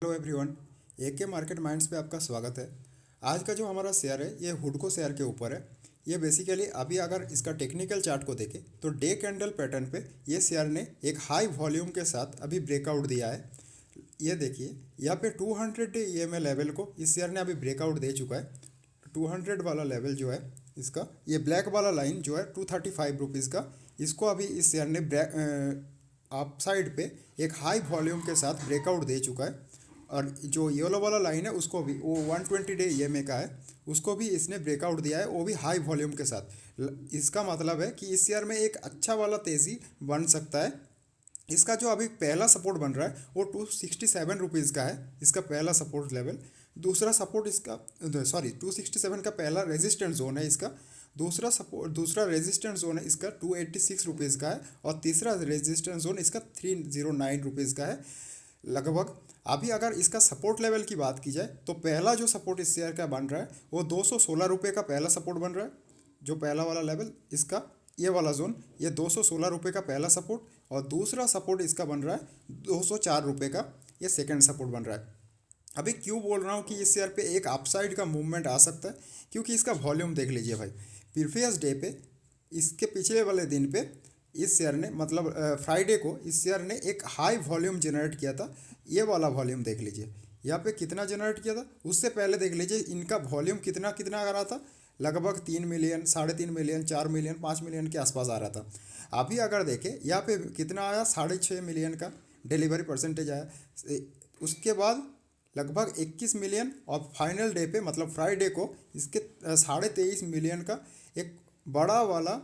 Hello everyone. AK market minds पे आपका स्वागत है। आज का जो हमारा शेयर है ये हुडको शेयर के ऊपर है। ये बेसिकली अभी अगर इसका टेक्निकल चार्ट को देखें तो डे कैंडल पैटर्न पे ये शेयर ने एक हाई वॉल्यूम के साथ अभी ब्रेकआउट दिया है। ये देखिए यहाँ पे 200 ईएमए लेवल को इस शेयर ने अभी ब्रेकआउट दे चुका है। 200 वाला लेवल जो है इसका, ये ब्लैक वाला लाइन जो है 235 रुपीज़ का, इसको अभी इस शेयर ने अप साइड पे एक हाई वॉल्यूम के साथ ब्रेकआउट दे चुका है। और जो येलो वाला लाइन है उसको भी, वो 120 डे ईएमए का है, उसको भी इसने ब्रेकआउट दिया है, वो भी हाई वॉल्यूम के साथ। इसका मतलब है कि इस शेयर में एक अच्छा वाला तेज़ी बन सकता है। इसका जो अभी पहला सपोर्ट बन रहा है वो 267 रुपीज़ का है, इसका पहला सपोर्ट लेवल। दूसरा सपोर्ट इसका, सॉरी, 267 का पहला रेजिस्टेंस जोन है इसका। दूसरा रेजिस्टेंस जोन है इसका 286 रुपीज़ का है, और तीसरा रेजिस्टेंस जोन इसका 309 रुपीज़ का है लगभग। अभी अगर इसका सपोर्ट लेवल की बात की जाए तो पहला जो सपोर्ट इस शेयर का बन रहा है वो 216 रुपये का पहला सपोर्ट बन रहा है। जो पहला वाला लेवल इसका, ये वाला जोन, ये 216 रुपये का पहला सपोर्ट, और दूसरा सपोर्ट इसका बन रहा है 204 रुपये का, ये सेकेंड सपोर्ट बन रहा है। अभी क्यों बोल रहा हूँ कि इस शेयर पे एक अपसाइड का मूवमेंट आ सकता है, क्योंकि इसका वॉल्यूम देख लीजिए भाई। प्रीवियस डे पे, इसके पिछले वाले दिन पे इस शेयर ने, मतलब फ्राइडे को इस शेयर ने एक हाई वॉल्यूम जनरेट किया था। ये वाला वॉल्यूम देख लीजिए यहाँ पे कितना जनरेट किया था। उससे पहले देख लीजिए इनका वॉल्यूम कितना कितना आ रहा था, लगभग 3 मिलियन, 3.5 मिलियन, 4 मिलियन, 5 मिलियन के आसपास आ रहा था। अभी अगर देखें यहाँ पे कितना आया, 6.5 मिलियन का डिलीवरी परसेंटेज आया। उसके बाद लगभग 21 मिलियन, और फाइनल डे पे मतलब फ्राइडे को इसके 23.5 मिलियन का एक बड़ा वाला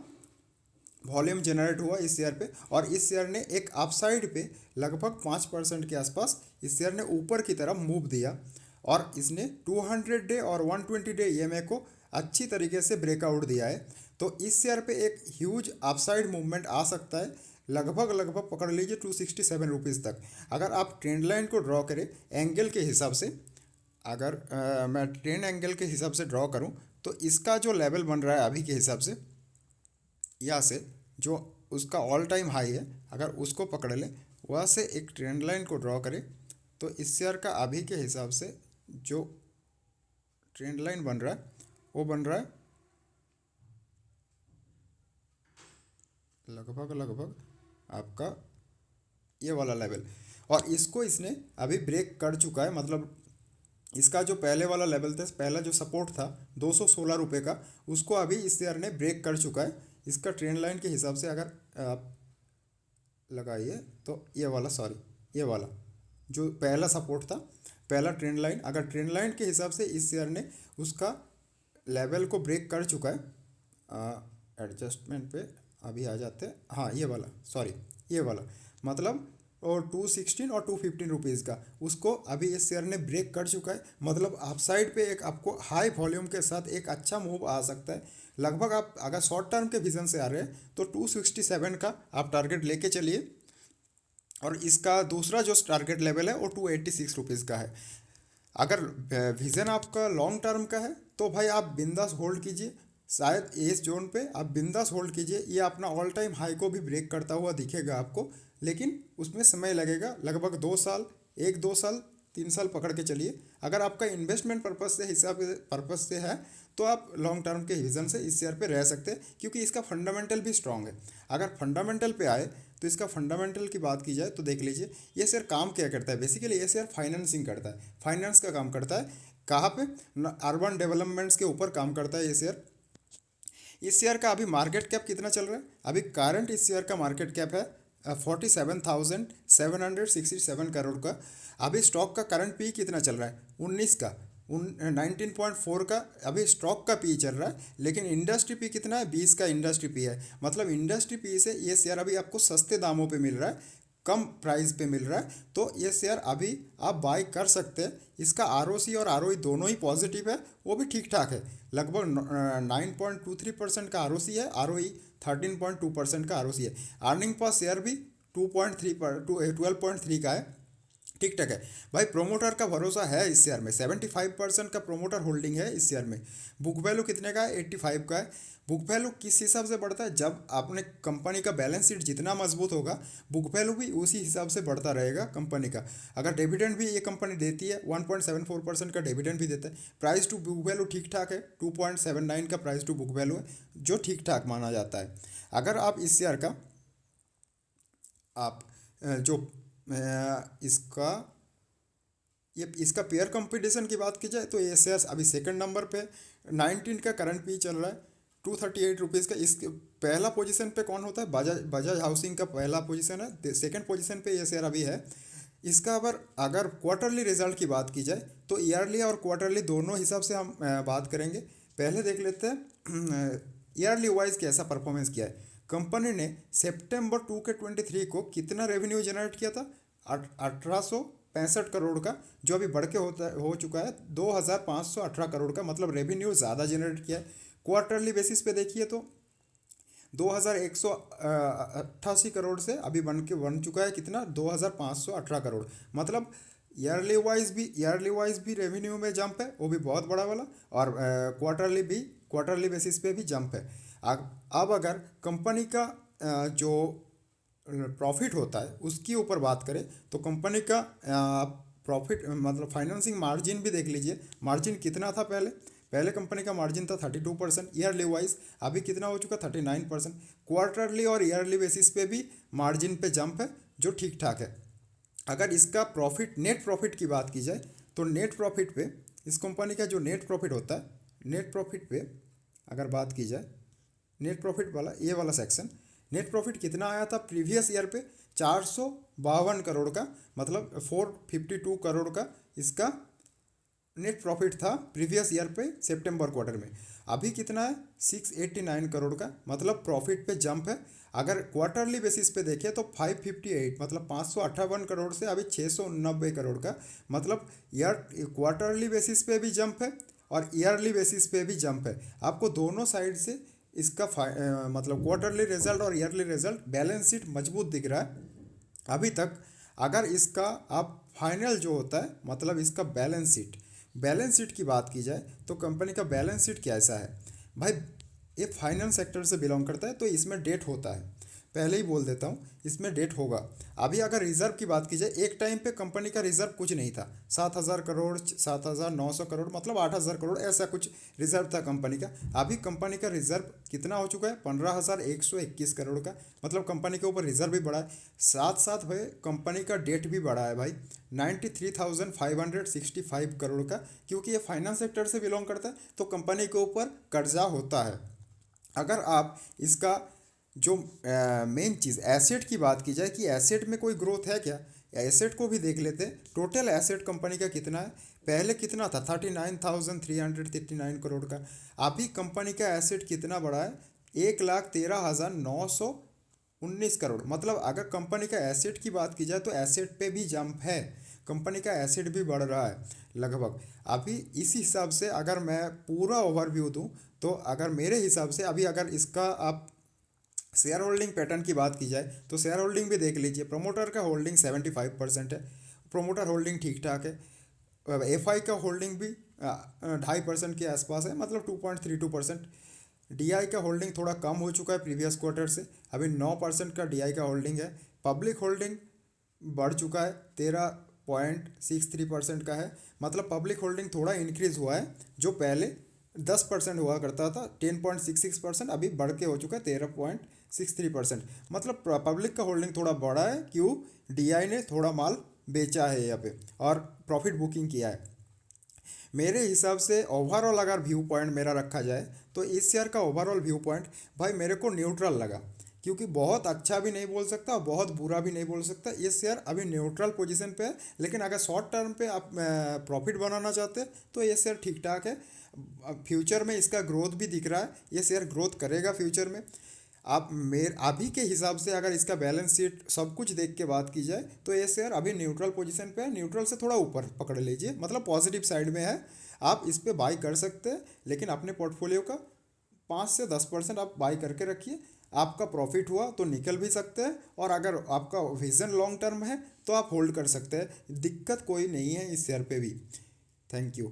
वॉल्यूम जनरेट हुआ इस शेयर पे। और इस शेयर ने एक अपसाइड पे लगभग 5% के आसपास इस शेयर ने ऊपर की तरफ मूव दिया, और इसने 200 डे और 120 डे ईएमए को अच्छी तरीके से ब्रेकआउट दिया है। तो इस शेयर पे एक ह्यूज अपसाइड मूवमेंट आ सकता है, लगभग लगभग पकड़ लीजिए 267 रुपीज़ तक। अगर आप ट्रेंड लाइन को ड्रॉ करें एंगल के हिसाब से, अगर मैं ट्रेंड एंगल के हिसाब से ड्रॉ करूं तो इसका जो लेवल बन रहा है अभी के हिसाब से, यहाँ से जो उसका ऑल टाइम हाई है, अगर उसको पकड़ ले, वहाँ से एक ट्रेंड लाइन को ड्रॉ करें तो इस शेयर का अभी के हिसाब से जो ट्रेंड लाइन बन रहा है वो बन रहा है लगभग लगभग आपका ये वाला लेवल। और इसको इसने अभी ब्रेक कर चुका है, मतलब इसका जो पहले वाला लेवल था, पहला जो सपोर्ट था 216 रुपये का, उसको अभी इस शेयर ने ब्रेक कर चुका है। इसका ट्रेंड लाइन के हिसाब से अगर आप लगाइए तो ये वाला, सॉरी, ये वाला जो पहला सपोर्ट था, पहला ट्रेंड लाइन, अगर ट्रेंड लाइन के हिसाब से इस शेयर ने उसका लेवल को ब्रेक कर चुका है। एडजस्टमेंट पे अभी आ जाते हैं, हाँ ये वाला, सॉरी ये वाला, मतलब और 216 और 215 रुपीज़ का, उसको अभी इस शेयर ने ब्रेक कर चुका है। मतलब आप साइड पे एक आपको हाई वॉल्यूम के साथ एक अच्छा मूव आ सकता है। लगभग आप अगर शॉर्ट टर्म के विजन से आ रहे हैं तो 267 का आप टारगेट लेके चलिए, और इसका दूसरा जो टारगेट लेवल है वो 286 रुपीज़ का है। अगर विज़न आपका लॉन्ग टर्म का है तो भाई आप बिंदास होल्ड कीजिए, शायद इस जोन पे आप बिंदास होल्ड कीजिए। ये अपना ऑल टाइम हाई को भी ब्रेक करता हुआ दिखेगा आपको, लेकिन उसमें समय लगेगा, लगभग 2 साल, 1-2 साल, 3 साल पकड़ के चलिए। अगर आपका इन्वेस्टमेंट पर्पज से हिसाब पर्पज से है तो आप लॉन्ग टर्म के विजन से इस शेयर पे रह सकते हैं, क्योंकि इसका फंडामेंटल भी स्ट्रांग है। अगर फंडामेंटल पे आए तो इसका फंडामेंटल की बात की जाए तो देख लीजिए ये शेयर काम क्या करता है। बेसिकली ये शेयर फाइनेंसिंग करता है, फाइनेंस का काम करता है। कहाँ पे? अर्बन डेवलपमेंट्स के ऊपर काम करता है ये शेयर। इस शेयर का अभी मार्केट कैप कितना चल रहा है? अभी करंट इस शेयर का मार्केट कैप है 47,767 करोड़ का। अभी स्टॉक का करंट पी कितना चल रहा है? 19 का, 19.4 का अभी स्टॉक का पी चल रहा है। लेकिन इंडस्ट्री पी कितना है? 20 का इंडस्ट्री पी है। मतलब इंडस्ट्री पी से ये शेयर अभी आपको सस्ते दामों पे मिल रहा है, कम प्राइस पे मिल रहा है, तो ये शेयर अभी आप बाई कर सकते हैं। इसका आरओसी और आरओई दोनों ही पॉजिटिव है, वो भी ठीक ठाक है। लगभग 9.23% का आरओसी है, आरओई 13.2% का आरओसी है। अर्निंग पर शेयर भी 2.3 पर 12.3 का है। ठीक ठाक है भाई। प्रोमोटर का भरोसा है इस शेयर में, 75% का प्रोमोटर होल्डिंग है इस शेयर में। बुक वैल्यू कितने का है? 85 का है। बुक वैल्यू किस हिसाब से बढ़ता है? जब आपने कंपनी का बैलेंस शीट जितना मजबूत होगा, बुक वैल्यू भी उसी हिसाब से बढ़ता रहेगा कंपनी का। अगर डिविडेंड भी ये कंपनी देती है, 1.74% का डिविडेंड भी देता है। प्राइस टू बुक वैल्यू ठीक ठाक है, 2.79 का प्राइस टू बुक वैल्यू है, जो ठीक ठाक माना जाता है। अगर आप इस शेयर का आप जो इसका ये इसका पेयर कंपटीशन की बात की जाए तो ये शेयर्स अभी सेकंड नंबर पे 19 का करंट पी चल रहा है, 238 रुपीज़ का। इसके पहला पोजीशन पे कौन होता है? बजाज बजाज हाउसिंग का पहला पोजीशन है, सेकंड पोजीशन पे ये शेयर अभी है। इसका अगर अगर क्वार्टरली रिजल्ट की बात की जाए तो ईयरली और क्वार्टरली दोनों हिसाब से हम बात करेंगे। पहले देख लेते हैं ईयरली वाइज कैसा परफॉर्मेंस किया है। कंपनी ने सितंबर 2 के 23 को कितना रेवेन्यू जनरेट किया था? 1865 करोड़ का, जो अभी बढ़ के हो चुका है 2518 करोड़ का, मतलब रेवेन्यू ज़्यादा जनरेट किया है। क्वार्टरली बेसिस पे देखिए तो 2188 करोड़ से अभी बन चुका है कितना? 2518 करोड़। मतलब ईयरली वाइज भी रेवेन्यू में जंप है, वो भी बहुत बड़ा वाला, और क्वार्टरली बेसिस पे भी जंप है। अब अगर कंपनी का जो प्रॉफिट होता है उसके ऊपर बात करें तो कंपनी का प्रॉफिट मतलब फाइनेंसिंग मार्जिन भी देख लीजिए। मार्जिन कितना था पहले? पहले कंपनी का मार्जिन था 32% ईयरली वाइज, अभी कितना हो चुका? 39%। क्वार्टरली और ईयरली बेसिस पे भी मार्जिन पे जंप है, जो ठीक ठाक है। अगर इसका प्रॉफिट, नेट प्रॉफिट की बात की जाए तो नेट प्रॉफिट पे इस कंपनी का जो नेट प्रॉफिट होता है, नेट प्रॉफिट पे अगर बात की जाए, नेट प्रॉफिट वाला ये वाला सेक्शन, नेट प्रॉफिट कितना आया था प्रीवियस ईयर पे? 452 करोड़ का, मतलब 452 करोड़ का इसका नेट प्रॉफिट था प्रीवियस ईयर पे सितंबर क्वार्टर में। अभी कितना है? 689 करोड़ का, मतलब प्रॉफिट पे जंप है। अगर क्वार्टरली बेसिस पे देखें तो 558, मतलब 558 करोड़ से अभी 690 करोड़ का, मतलब ईयर क्वार्टरली बेसिस पे भी जंप है और ईयरली बेसिस पे भी जंप है। आपको दोनों साइड से इसका मतलब क्वार्टरली रिजल्ट और ईयरली रिजल्ट, बैलेंस शीट मजबूत दिख रहा है अभी तक। अगर इसका आप फाइनल जो होता है, मतलब इसका बैलेंस शीट की बात की जाए तो कंपनी का बैलेंस शीट कैसा है भाई? ये फाइनेंस सेक्टर से बिलोंग करता है तो इसमें डेट होता है, पहले ही बोल देता हूँ इसमें डेट होगा। अभी अगर रिजर्व की बात की जाए, एक टाइम पे कंपनी का रिजर्व कुछ नहीं था, 7,000 करोड़, 7,900 करोड़, मतलब 8,000 करोड़, ऐसा कुछ रिजर्व था कंपनी का। अभी कंपनी का रिजर्व कितना हो चुका है? 15,121 करोड़ का, मतलब कंपनी के ऊपर रिजर्व भी बढ़ा है। साथ साथ भाई कंपनी का डेट भी बढ़ा है भाई, 93,565 करोड़ का, क्योंकि ये फाइनेंस सेक्टर से बिलोंग करता है तो कंपनी के ऊपर कर्जा होता है। अगर आप इसका जो मेन चीज़ एसेट की बात की जाए कि एसेट में कोई ग्रोथ है क्या, एसेट को भी देख लेते हैं। टोटल एसेट कंपनी का कितना है? पहले कितना था? 39,339 करोड़ का। अभी कंपनी का एसेट कितना बढ़ा है? 1,13,919 करोड़। मतलब अगर कंपनी का एसेट की बात की जाए तो एसेट पे भी जंप है, कंपनी का एसेट भी बढ़ रहा है लगभग। अभी इसी हिसाब से अगर मैं पूरा ओवरव्यू दूं तो अगर मेरे हिसाब से अभी अगर इसका आप शेयर होल्डिंग पैटर्न की बात की जाए तो शेयर होल्डिंग भी देख लीजिए। प्रमोटर का होल्डिंग 75% है, प्रमोटर होल्डिंग ठीक ठाक है। एफआई का होल्डिंग भी 2.5% के आसपास है, मतलब 2.32%। डीआई का होल्डिंग थोड़ा कम हो चुका है प्रीवियस क्वार्टर से, अभी 9% का डीआई का होल्डिंग है। पब्लिक होल्डिंग बढ़ चुका है, 13.63% का है, मतलब पब्लिक होल्डिंग थोड़ा इंक्रीज हुआ है। जो पहले 10% हुआ करता था, 10.66%, अभी बढ़ के हो चुका है 13.63%। मतलब पब्लिक का होल्डिंग थोड़ा बढ़ा है, क्यों? डीआई ने थोड़ा माल बेचा है यहाँ पे और प्रॉफिट बुकिंग किया है। मेरे हिसाब से ओवरऑल अगर व्यू पॉइंट मेरा रखा जाए तो इस शेयर का ओवरऑल व्यू पॉइंट भाई मेरे को न्यूट्रल लगा, क्योंकि बहुत अच्छा भी नहीं बोल सकता और बहुत बुरा भी नहीं बोल सकता। ये शेयर अभी न्यूट्रल पोजीशन पे है, लेकिन अगर शॉर्ट टर्म पे आप प्रॉफिट बनाना चाहते हैं तो ये शेयर ठीक ठाक है। फ्यूचर में इसका ग्रोथ भी दिख रहा है, ये शेयर ग्रोथ करेगा फ्यूचर में। आप मेरे अभी के हिसाब से अगर इसका बैलेंस शीट सब कुछ देख के बात की जाए तो ये शेयर अभी न्यूट्रल पोजीशन पे है, न्यूट्रल से थोड़ा ऊपर पकड़ लीजिए, मतलब पॉजिटिव साइड में है। आप इस पे बाई कर सकते हैं, लेकिन अपने पोर्टफोलियो का 5 से 10% आप बाई करके रखिए। आपका प्रॉफिट हुआ तो निकल भी सकते हैं, और अगर आपका विजन लॉन्ग टर्म है तो आप होल्ड कर सकते हैं, दिक्कत कोई नहीं है इस शेयर पे भी। Thank you.